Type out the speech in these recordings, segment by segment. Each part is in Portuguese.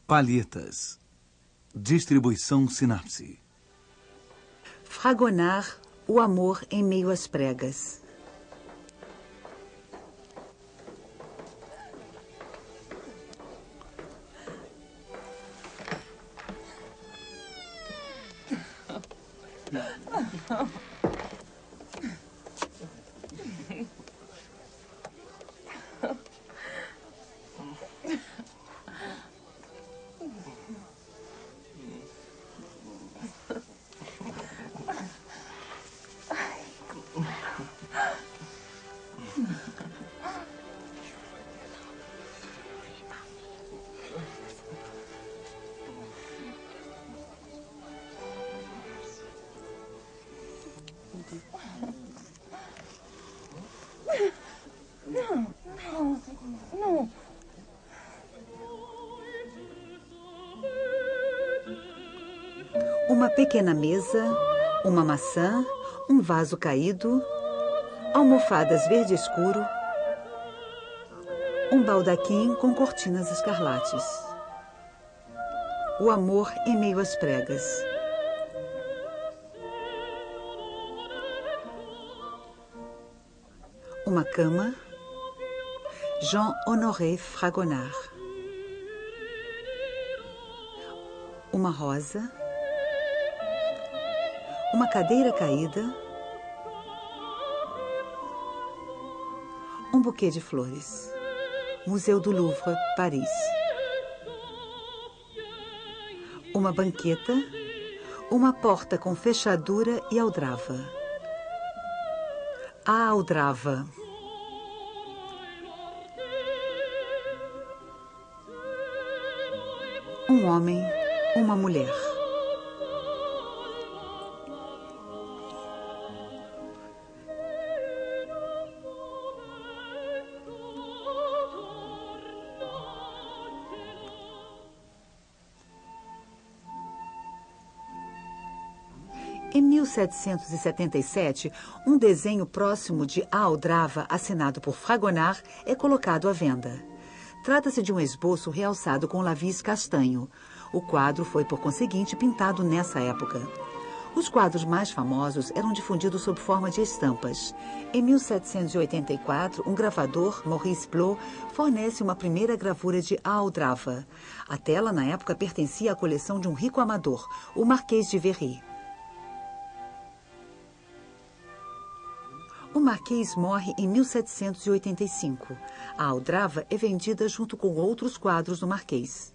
Palhetas. Distribuição Sinapse. Fragonard, o amor em meio às pregas. Não. Uma pequena mesa, uma maçã, um vaso caído, almofadas verde escuro, um baldaquim com cortinas escarlates. O amor em meio às pregas. Uma cama, Jean-Honoré Fragonard. Uma rosa, uma cadeira caída, um buquê de flores. Museu do Louvre, Paris. Uma banqueta, uma porta com fechadura e aldrava. A aldrava. Um homem, uma mulher. Em 1777, um desenho próximo de A Aldrava, assinado por Fragonard, é colocado à venda. Trata-se de um esboço realçado com lápis castanho. O quadro foi, por conseguinte, pintado nessa época. Os quadros mais famosos eram difundidos sob forma de estampas. Em 1784, um gravador, Maurice Blot, fornece uma primeira gravura de A Aldrava. A tela, na época, pertencia à coleção de um rico amador, o Marquês de Very. O Marquês morre em 1785. A aldrava é vendida junto com outros quadros do Marquês.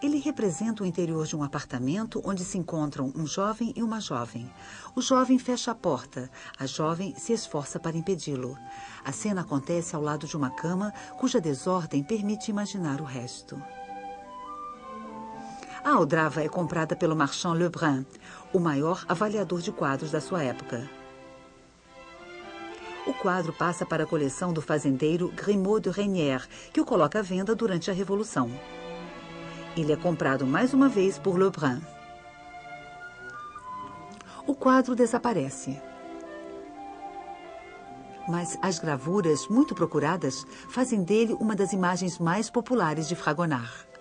Ele representa o interior de um apartamento onde se encontram um jovem e uma jovem. O jovem fecha a porta. A jovem se esforça para impedi-lo. A cena acontece ao lado de uma cama cuja desordem permite imaginar o resto. A aldrava é comprada pelo Marchand Lebrun, o maior avaliador de quadros da sua época. O quadro passa para a coleção do fazendeiro Grimaud de Reynière, que o coloca à venda durante a Revolução. Ele é comprado mais uma vez por Lebrun. O quadro desaparece. Mas as gravuras, muito procuradas, fazem dele uma das imagens mais populares de Fragonard.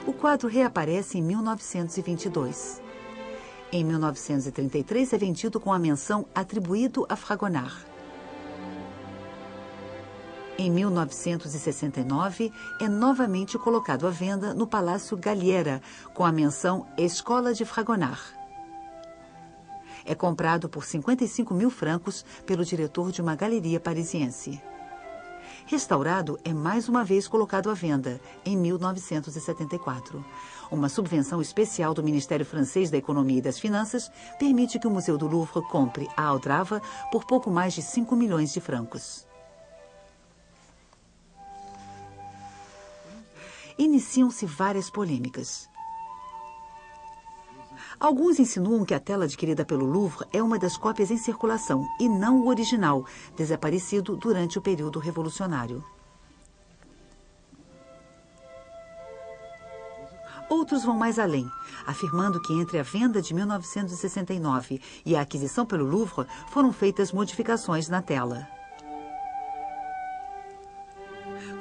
O quadro reaparece em 1922. Em 1933 é vendido com a menção atribuído a Fragonard. Em 1969 é novamente colocado à venda no Palácio Galliera com a menção Escola de Fragonard. É comprado por 55 mil francos pelo diretor de uma galeria parisiense. Restaurado, é mais uma vez colocado à venda, em 1974. Uma subvenção especial do Ministério Francês da Economia e das Finanças permite que o Museu do Louvre compre a aldrava por pouco mais de 5 milhões de francos. Iniciam-se várias polêmicas. Alguns insinuam que a tela adquirida pelo Louvre é uma das cópias em circulação e não o original, desaparecido durante o período revolucionário. Outros vão mais além, afirmando que entre a venda de 1969 e a aquisição pelo Louvre foram feitas modificações na tela.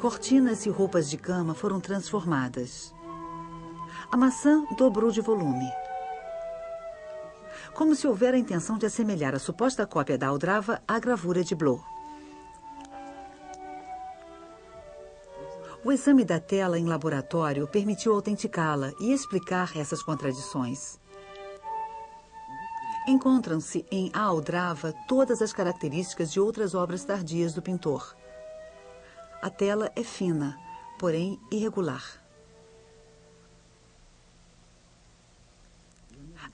Cortinas e roupas de cama foram transformadas. A maçã dobrou de volume. Como se houvera a intenção de assemelhar a suposta cópia da aldrava à gravura de Blot. O exame da tela em laboratório permitiu autenticá-la e explicar essas contradições. Encontram-se em A Aldrava todas as características de outras obras tardias do pintor. A tela é fina, porém irregular.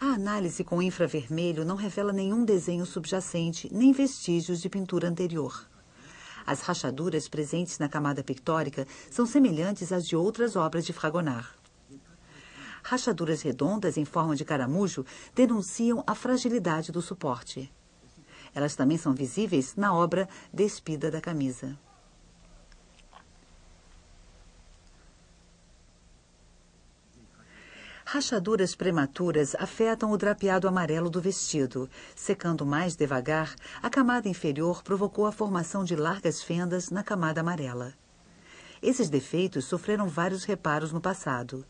A análise com infravermelho não revela nenhum desenho subjacente, nem vestígios de pintura anterior. As rachaduras presentes na camada pictórica são semelhantes às de outras obras de Fragonard. Rachaduras redondas em forma de caramujo denunciam a fragilidade do suporte. Elas também são visíveis na obra despida da camisa. Rachaduras prematuras afetam o drapeado amarelo do vestido. Secando mais devagar, a camada inferior provocou a formação de largas fendas na camada amarela. Esses defeitos sofreram vários reparos no passado.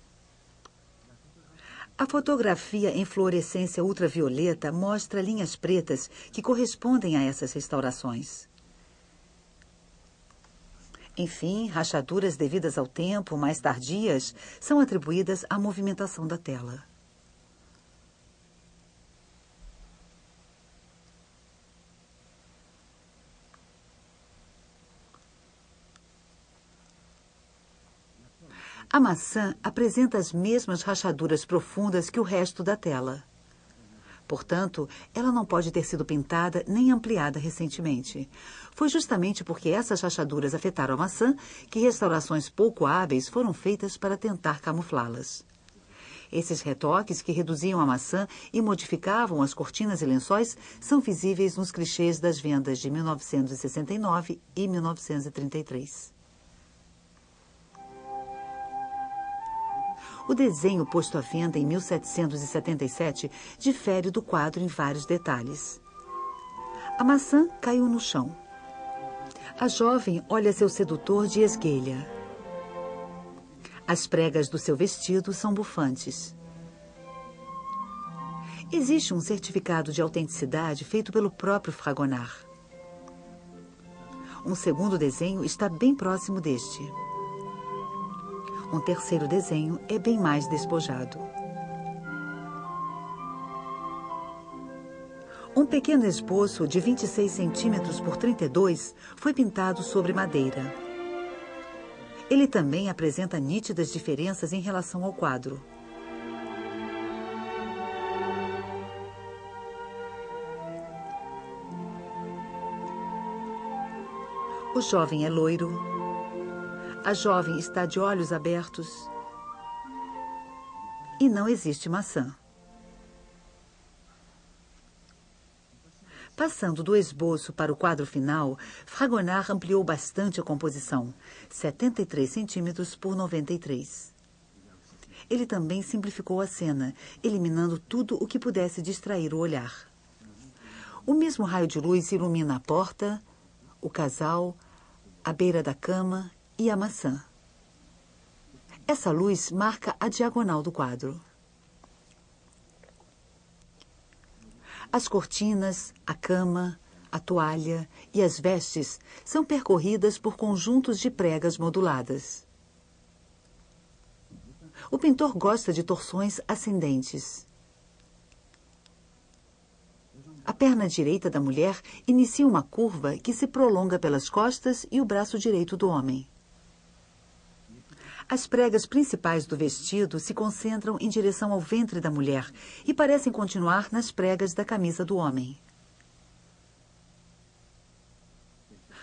A fotografia em fluorescência ultravioleta mostra linhas pretas que correspondem a essas restaurações. Enfim, rachaduras devidas ao tempo, mais tardias, são atribuídas à movimentação da tela. A maçã apresenta as mesmas rachaduras profundas que o resto da tela. Portanto, ela não pode ter sido pintada nem ampliada recentemente. Foi justamente porque essas rachaduras afetaram a maçã que restaurações pouco hábeis foram feitas para tentar camuflá-las. Esses retoques que reduziam a maçã e modificavam as cortinas e lençóis são visíveis nos clichês das vendas de 1969 e 1933. O desenho posto à venda em 1777 difere do quadro em vários detalhes. A maçã caiu no chão. A jovem olha seu sedutor de esguelha. As pregas do seu vestido são bufantes. Existe um certificado de autenticidade feito pelo próprio Fragonard. Um segundo desenho está bem próximo deste. Um terceiro desenho é bem mais despojado. Um pequeno esboço de 26 centímetros por 32 foi pintado sobre madeira. Ele também apresenta nítidas diferenças em relação ao quadro. O jovem é loiro. A jovem está de olhos abertos e não existe maçã. Passando do esboço para o quadro final, Fragonard ampliou bastante a composição, 73 centímetros por 93. Ele também simplificou a cena, eliminando tudo o que pudesse distrair o olhar. O mesmo raio de luz ilumina a porta, o casal, a beira da cama e a maçã. Essa luz marca a diagonal do quadro. As cortinas, a cama, a toalha e as vestes são percorridas por conjuntos de pregas moduladas. O pintor gosta de torções ascendentes. A perna direita da mulher inicia uma curva que se prolonga pelas costas e o braço direito do homem. As pregas principais do vestido se concentram em direção ao ventre da mulher e parecem continuar nas pregas da camisa do homem.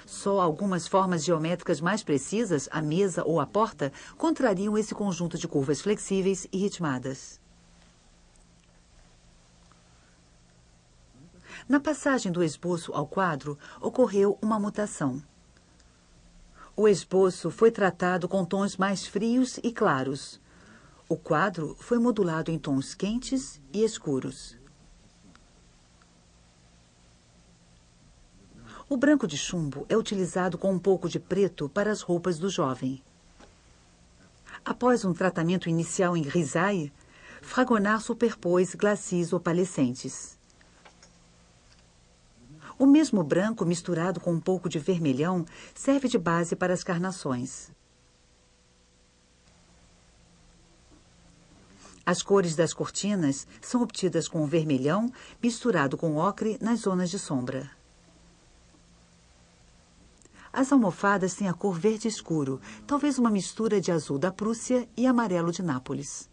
Só algumas formas geométricas mais precisas, a mesa ou a porta, contrariam esse conjunto de curvas flexíveis e ritmadas. Na passagem do esboço ao quadro, ocorreu uma mutação. O esboço foi tratado com tons mais frios e claros. O quadro foi modulado em tons quentes e escuros. O branco de chumbo é utilizado com um pouco de preto para as roupas do jovem. Após um tratamento inicial em grisaille, Fragonard superpôs glacis opalescentes. O mesmo branco misturado com um pouco de vermelhão serve de base para as carnações. As cores das cortinas são obtidas com o vermelhão misturado com ocre nas zonas de sombra. As almofadas têm a cor verde escuro, talvez uma mistura de azul da Prússia e amarelo de Nápoles.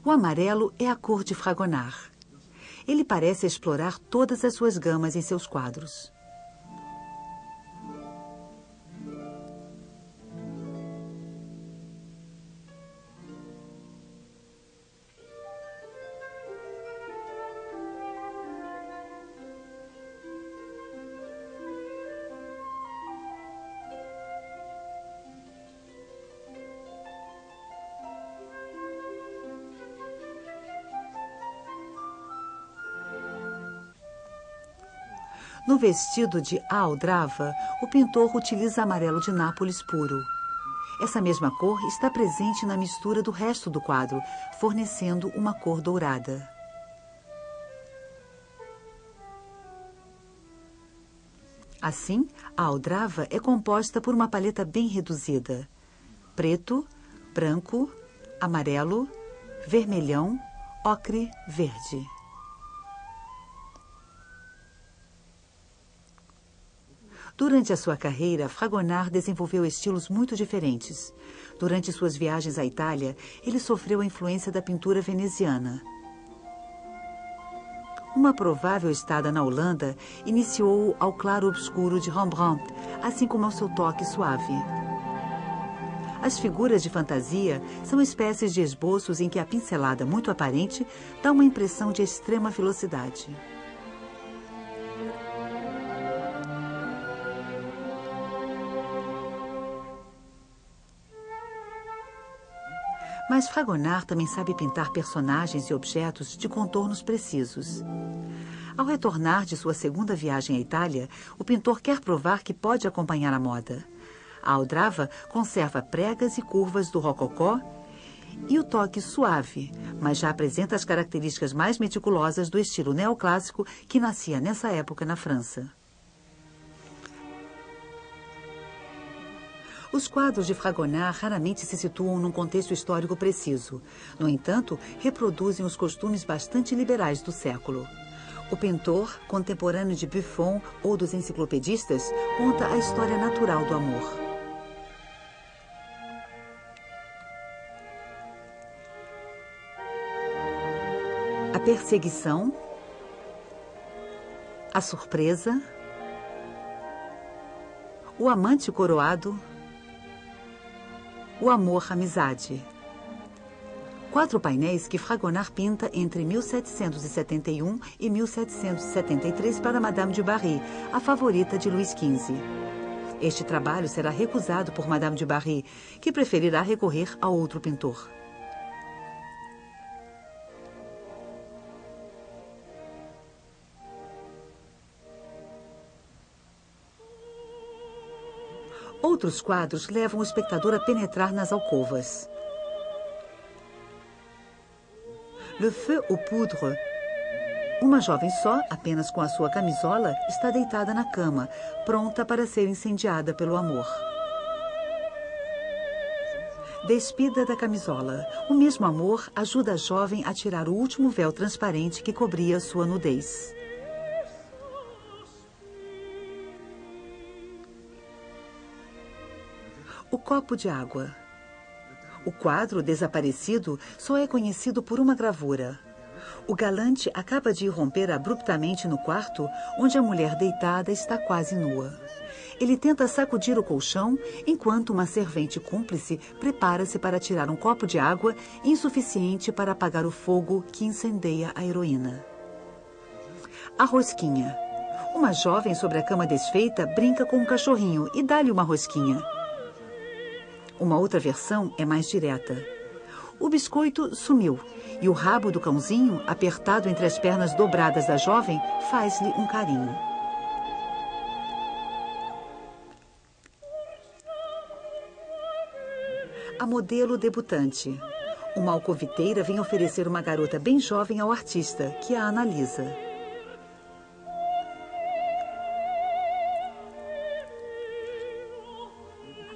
O amarelo é a cor de Fragonard. Ele parece explorar todas as suas gamas em seus quadros. No vestido de Aldrava, o pintor utiliza amarelo de Nápoles puro. Essa mesma cor está presente na mistura do resto do quadro, fornecendo uma cor dourada. Assim, a Aldrava é composta por uma paleta bem reduzida: preto, branco, amarelo, vermelhão, ocre, verde. Durante a sua carreira, Fragonard desenvolveu estilos muito diferentes. Durante suas viagens à Itália, ele sofreu a influência da pintura veneziana. Uma provável estada na Holanda iniciou-o ao claro-obscuro de Rembrandt, assim como ao seu toque suave. As figuras de fantasia são espécies de esboços em que a pincelada muito aparente dá uma impressão de extrema velocidade. Mas Fragonard também sabe pintar personagens e objetos de contornos precisos. Ao retornar de sua segunda viagem à Itália, o pintor quer provar que pode acompanhar a moda. A Aldrava conserva pregas e curvas do rococó e o toque suave, mas já apresenta as características mais meticulosas do estilo neoclássico que nascia nessa época na França. Os quadros de Fragonard raramente se situam num contexto histórico preciso. No entanto, reproduzem os costumes bastante liberais do século. O pintor, contemporâneo de Buffon ou dos enciclopedistas, conta a história natural do amor. A perseguição, a surpresa, o amante coroado, o amor-amizade. 4 painéis que Fragonard pinta entre 1771 e 1773 para Madame du Barry, a favorita de Luís XV. Este trabalho será recusado por Madame du Barry, que preferirá recorrer a outro pintor. Outros quadros levam o espectador a penetrar nas alcovas. Le Feu aux Poudres. Uma jovem só, apenas com a sua camisola, está deitada na cama, pronta para ser incendiada pelo amor. Despida da camisola. O mesmo amor ajuda a jovem a tirar o último véu transparente que cobria sua nudez. O copo de água. O quadro desaparecido só é conhecido por uma gravura. O galante acaba de irromper abruptamente no quarto, onde a mulher deitada está quase nua. Ele tenta sacudir o colchão, enquanto uma servente cúmplice prepara-se para tirar um copo de água insuficiente para apagar o fogo que incendeia a heroína. A rosquinha. Uma jovem sobre a cama desfeita brinca com um cachorrinho e dá-lhe uma rosquinha. Uma outra versão é mais direta. O biscoito sumiu e o rabo do cãozinho, apertado entre as pernas dobradas da jovem, faz-lhe um carinho. A modelo debutante. Uma alcoviteira vem oferecer uma garota bem jovem ao artista, que a analisa.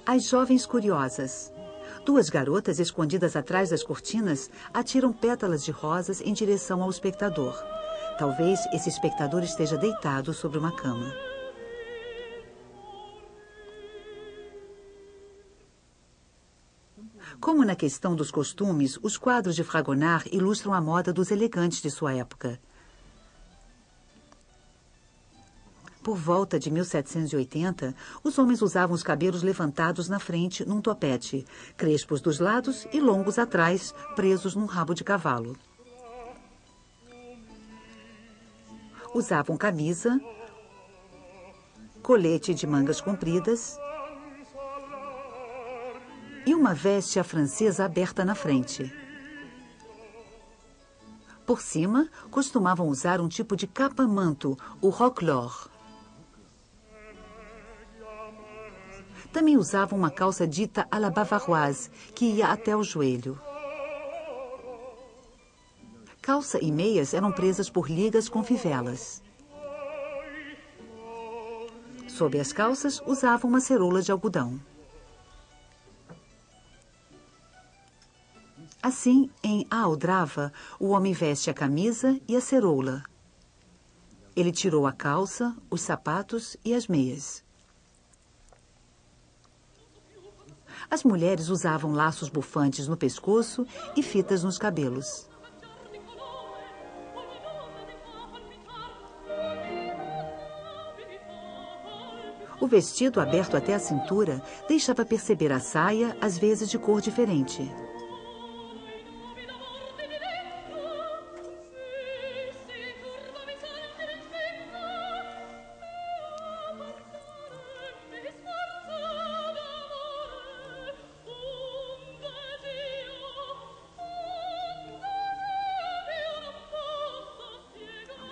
As jovens curiosas. Duas garotas escondidas atrás das cortinas atiram pétalas de rosas em direção ao espectador. Talvez esse espectador esteja deitado sobre uma cama. Como na questão dos costumes, os quadros de Fragonard ilustram a moda dos elegantes de sua época. Por volta de 1780, os homens usavam os cabelos levantados na frente num topete, crespos dos lados e longos atrás, presos num rabo de cavalo. Usavam camisa, colete de mangas compridas e uma veste à francesa aberta na frente. Por cima, costumavam usar um tipo de capa-manto, o roquelaure. Também usavam uma calça dita à la bavaroise, que ia até o joelho. Calça e meias eram presas por ligas com fivelas. Sob as calças, usavam uma ceroula de algodão. Assim, em A Aldrava, o homem veste a camisa e a ceroula. Ele tirou a calça, os sapatos e as meias. As mulheres usavam laços bufantes no pescoço e fitas nos cabelos. O vestido, aberto até a cintura, deixava perceber a saia, às vezes de cor diferente.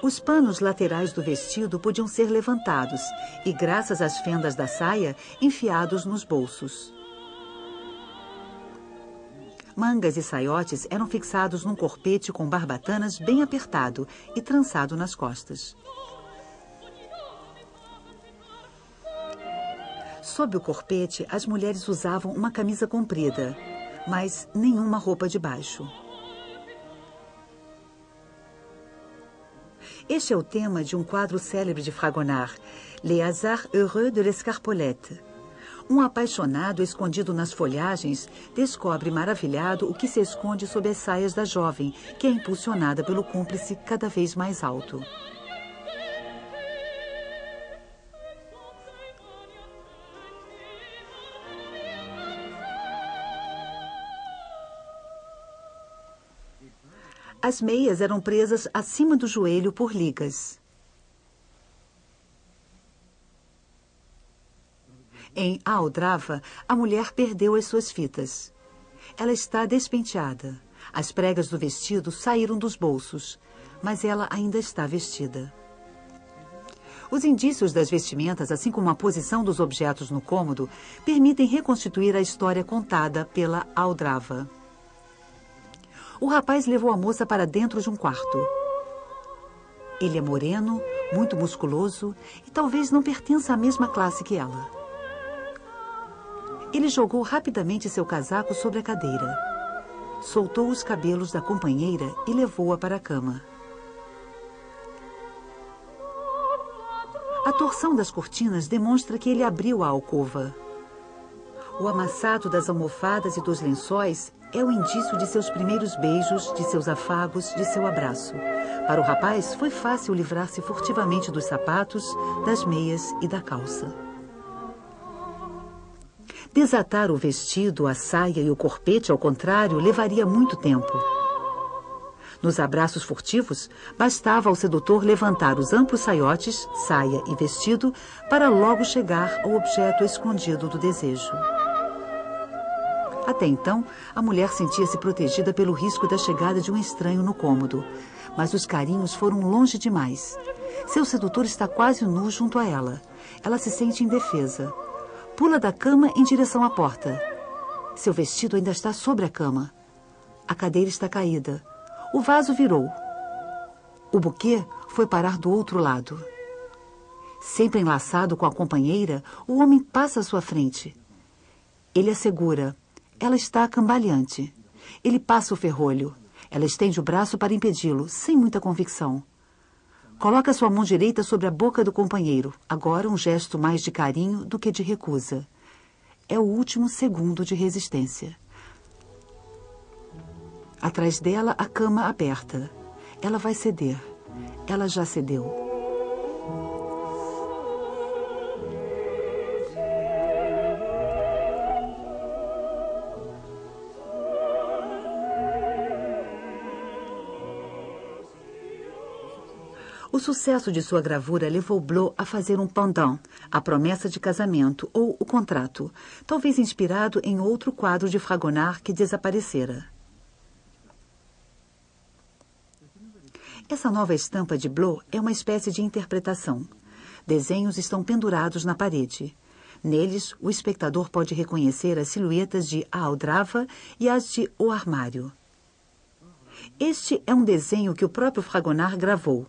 Os panos laterais do vestido podiam ser levantados e, graças às fendas da saia, enfiados nos bolsos. Mangas e saiotes eram fixados num corpete com barbatanas bem apertado e trançado nas costas. Sob o corpete, as mulheres usavam uma camisa comprida, mas nenhuma roupa de baixo. Este é o tema de um quadro célebre de Fragonard, Les Hasards Heureux de l'Escarpolette. Um apaixonado escondido nas folhagens descobre maravilhado o que se esconde sob as saias da jovem, que é impulsionada pelo cúmplice cada vez mais alto. As meias eram presas acima do joelho por ligas. Em A Aldrava, a mulher perdeu as suas fitas. Ela está despenteada. As pregas do vestido saíram dos bolsos, mas ela ainda está vestida. Os indícios das vestimentas, assim como a posição dos objetos no cômodo, permitem reconstituir a história contada pela A Aldrava. O rapaz levou a moça para dentro de um quarto. Ele é moreno, muito musculoso e talvez não pertença à mesma classe que ela. Ele jogou rapidamente seu casaco sobre a cadeira. Soltou os cabelos da companheira e levou-a para a cama. A torção das cortinas demonstra que ele abriu a alcova. O amassado das almofadas e dos lençóis é o indício de seus primeiros beijos, de seus afagos, de seu abraço. Para o rapaz, foi fácil livrar-se furtivamente dos sapatos, das meias e da calça. Desatar o vestido, a saia e o corpete, ao contrário, levaria muito tempo. Nos abraços furtivos, bastava ao sedutor levantar os amplos saiotes, saia e vestido para logo chegar ao objeto escondido do desejo. Até então, a mulher sentia-se protegida pelo risco da chegada de um estranho no cômodo. Mas os carinhos foram longe demais. Seu sedutor está quase nu junto a ela. Ela se sente indefesa. Pula da cama em direção à porta. Seu vestido ainda está sobre a cama. A cadeira está caída. O vaso virou. O buquê foi parar do outro lado. Sempre enlaçado com a companheira, o homem passa à sua frente. Ele a segura. Ela está cambaleante. Ele passa o ferrolho. Ela estende o braço para impedi-lo, sem muita convicção. Coloca sua mão direita sobre a boca do companheiro, agora um gesto mais de carinho do que de recusa. É o último segundo de resistência. Atrás dela, a cama aberta. Ela vai ceder. Ela já cedeu. O sucesso de sua gravura levou Blot a fazer um pendant, a promessa de casamento ou o contrato, talvez inspirado em outro quadro de Fragonard que desaparecera. Essa nova estampa de Blot é uma espécie de interpretação. Desenhos estão pendurados na parede. Neles, o espectador pode reconhecer as silhuetas de A Aldrava e as de O Armário. Este é um desenho que o próprio Fragonard gravou.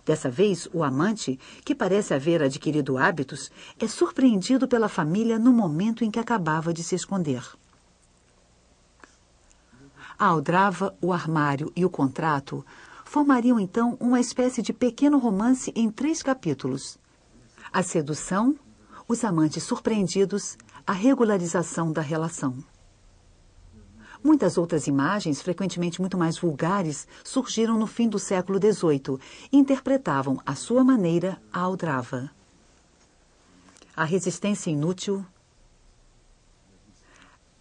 Dessa vez, o amante, que parece haver adquirido hábitos, é surpreendido pela família no momento em que acabava de se esconder. A Aldrava, o Armário e o Contrato formariam, então, uma espécie de pequeno romance em 3 capítulos. A sedução, os amantes surpreendidos, a regularização da relação. Muitas outras imagens, frequentemente muito mais vulgares, surgiram no fim do século XVIII e interpretavam, à sua maneira, a Aldrava. A resistência inútil,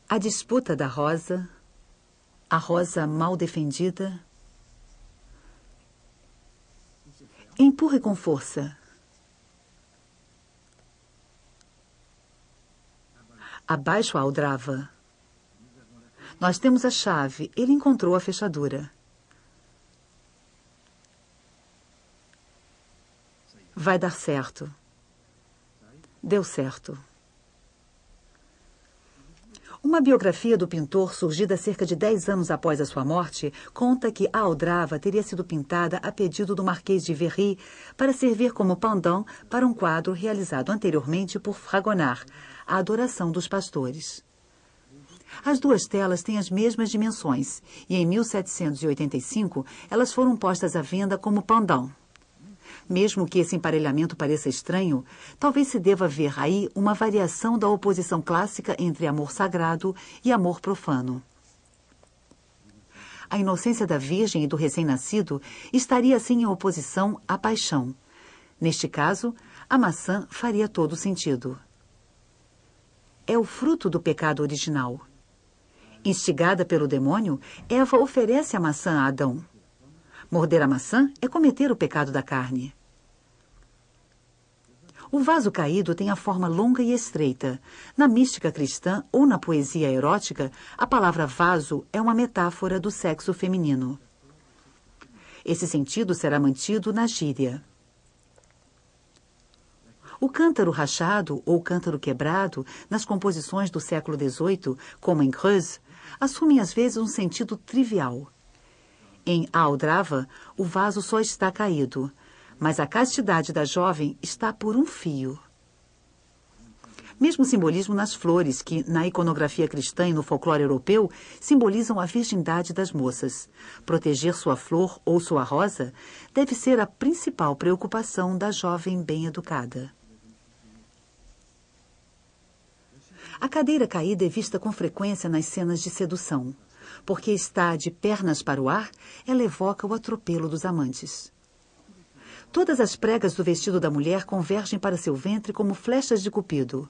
a disputa da rosa, a rosa mal defendida. Empurre com força. Abaixo a Aldrava. Nós temos a chave. Ele encontrou a fechadura. Vai dar certo. Deu certo. Uma biografia do pintor, surgida cerca de 10 anos após a sua morte, conta que a Aldrava teria sido pintada a pedido do Marquês de Verry para servir como pendant para um quadro realizado anteriormente por Fragonard, A Adoração dos Pastores. As 2 telas têm as mesmas dimensões e, em 1785, elas foram postas à venda como pendant. Mesmo que esse emparelhamento pareça estranho, talvez se deva ver aí uma variação da oposição clássica entre amor sagrado e amor profano. A inocência da virgem e do recém-nascido estaria assim em oposição à paixão. Neste caso, a maçã faria todo sentido. É o fruto do pecado original. Instigada pelo demônio, Eva oferece a maçã a Adão. Morder a maçã é cometer o pecado da carne. O vaso caído tem a forma longa e estreita. Na mística cristã ou na poesia erótica, a palavra vaso é uma metáfora do sexo feminino. Esse sentido será mantido na gíria. O cântaro rachado ou cântaro quebrado, nas composições do século XVIII, como em Greuze, assumem às vezes um sentido trivial. Em A Aldrava, o vaso só está caído, mas a castidade da jovem está por um fio. Mesmo simbolismo nas flores, que, na iconografia cristã e no folclore europeu, simbolizam a virgindade das moças. Proteger sua flor ou sua rosa deve ser a principal preocupação da jovem bem-educada. A cadeira caída é vista com frequência nas cenas de sedução. Porque está de pernas para o ar, ela evoca o atropelo dos amantes. Todas as pregas do vestido da mulher convergem para seu ventre como flechas de Cupido.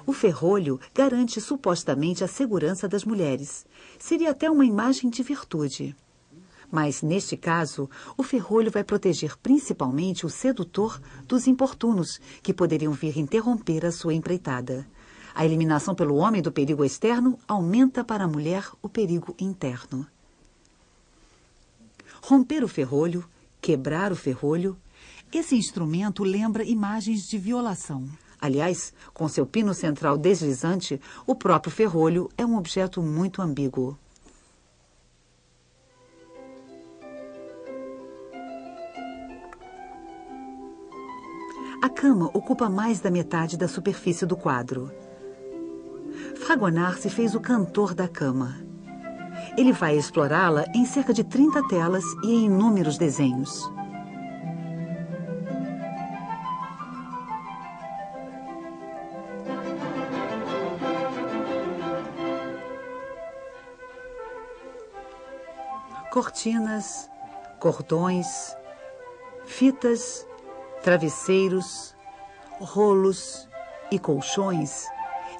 O ferrolho garante supostamente a segurança das mulheres. Seria até uma imagem de virtude. Mas, neste caso, o ferrolho vai proteger principalmente o sedutor dos importunos, que poderiam vir interromper a sua empreitada. A eliminação pelo homem do perigo externo aumenta para a mulher o perigo interno. Romper o ferrolho, quebrar o ferrolho, esse instrumento lembra imagens de violação. Aliás, com seu pino central deslizante, o próprio ferrolho é um objeto muito ambíguo. A cama ocupa mais da metade da superfície do quadro. Fragonard se fez o cantor da cama. Ele vai explorá-la em cerca de 30 telas e em inúmeros desenhos. Cortinas, cordões, fitas, travesseiros, rolos e colchões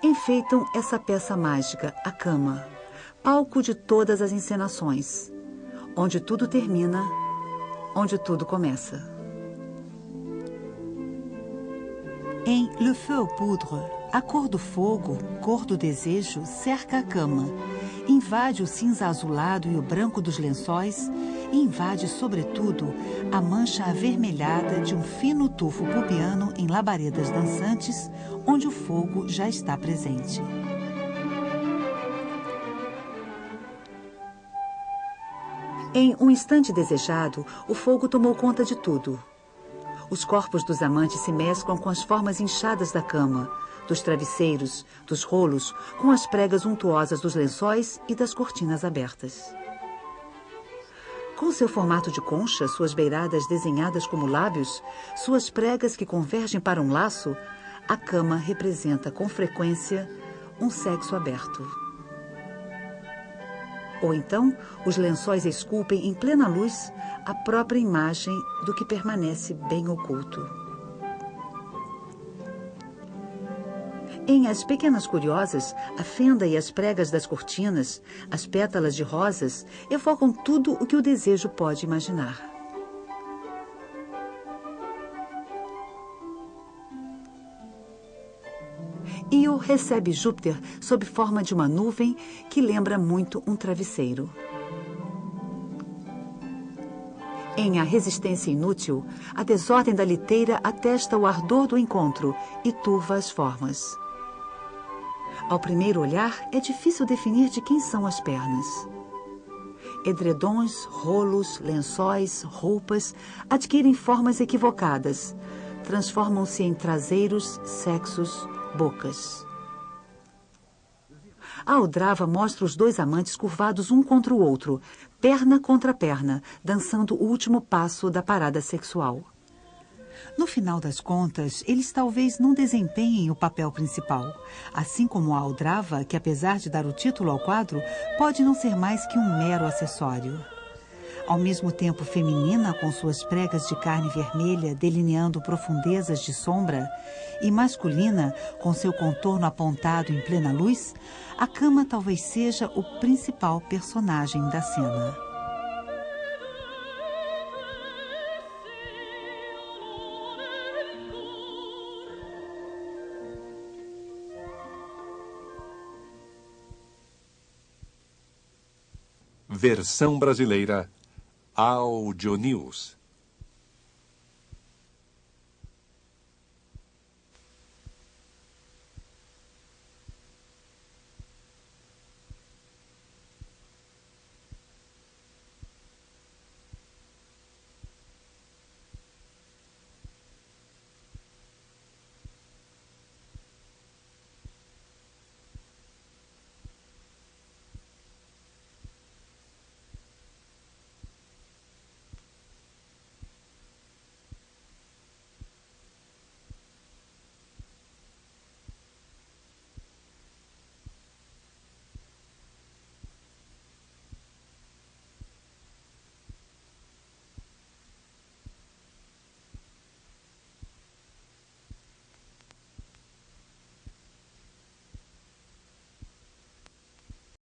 enfeitam essa peça mágica, a cama, palco de todas as encenações, onde tudo termina, onde tudo começa. Em Le Feu aux Poudres, a cor do fogo, cor do desejo, cerca a cama, invade o cinza azulado e o branco dos lençóis e invade, sobretudo, a mancha avermelhada de um fino tufo pubiano em labaredas dançantes, onde o fogo já está presente. Em um instante desejado, o fogo tomou conta de tudo. Os corpos dos amantes se mesclam com as formas inchadas da cama, dos travesseiros, dos rolos, com as pregas untuosas dos lençóis e das cortinas abertas. Com seu formato de concha, suas beiradas desenhadas como lábios, suas pregas que convergem para um laço, a cama representa com frequência um sexo aberto. Ou então, os lençóis esculpem em plena luz a própria imagem do que permanece bem oculto. Em As Pequenas Curiosas, a fenda e as pregas das cortinas, as pétalas de rosas, evocam tudo o que o desejo pode imaginar. Io recebe Júpiter sob forma de uma nuvem que lembra muito um travesseiro. Em A Resistência Inútil, a desordem da liteira atesta o ardor do encontro e turva as formas. Ao primeiro olhar, é difícil definir de quem são as pernas. Edredons, rolos, lençóis, roupas adquirem formas equivocadas, transformam-se em traseiros, sexos, bocas. A aldrava mostra os dois amantes curvados um contra o outro, perna contra perna, dançando o último passo da parada sexual. No final das contas, eles talvez não desempenhem o papel principal, assim como a aldrava, que apesar de dar o título ao quadro, pode não ser mais que um mero acessório. Ao mesmo tempo feminina, com suas pregas de carne vermelha delineando profundezas de sombra, e masculina, com seu contorno apontado em plena luz, a cama talvez seja o principal personagem da cena. Versão brasileira Audio News.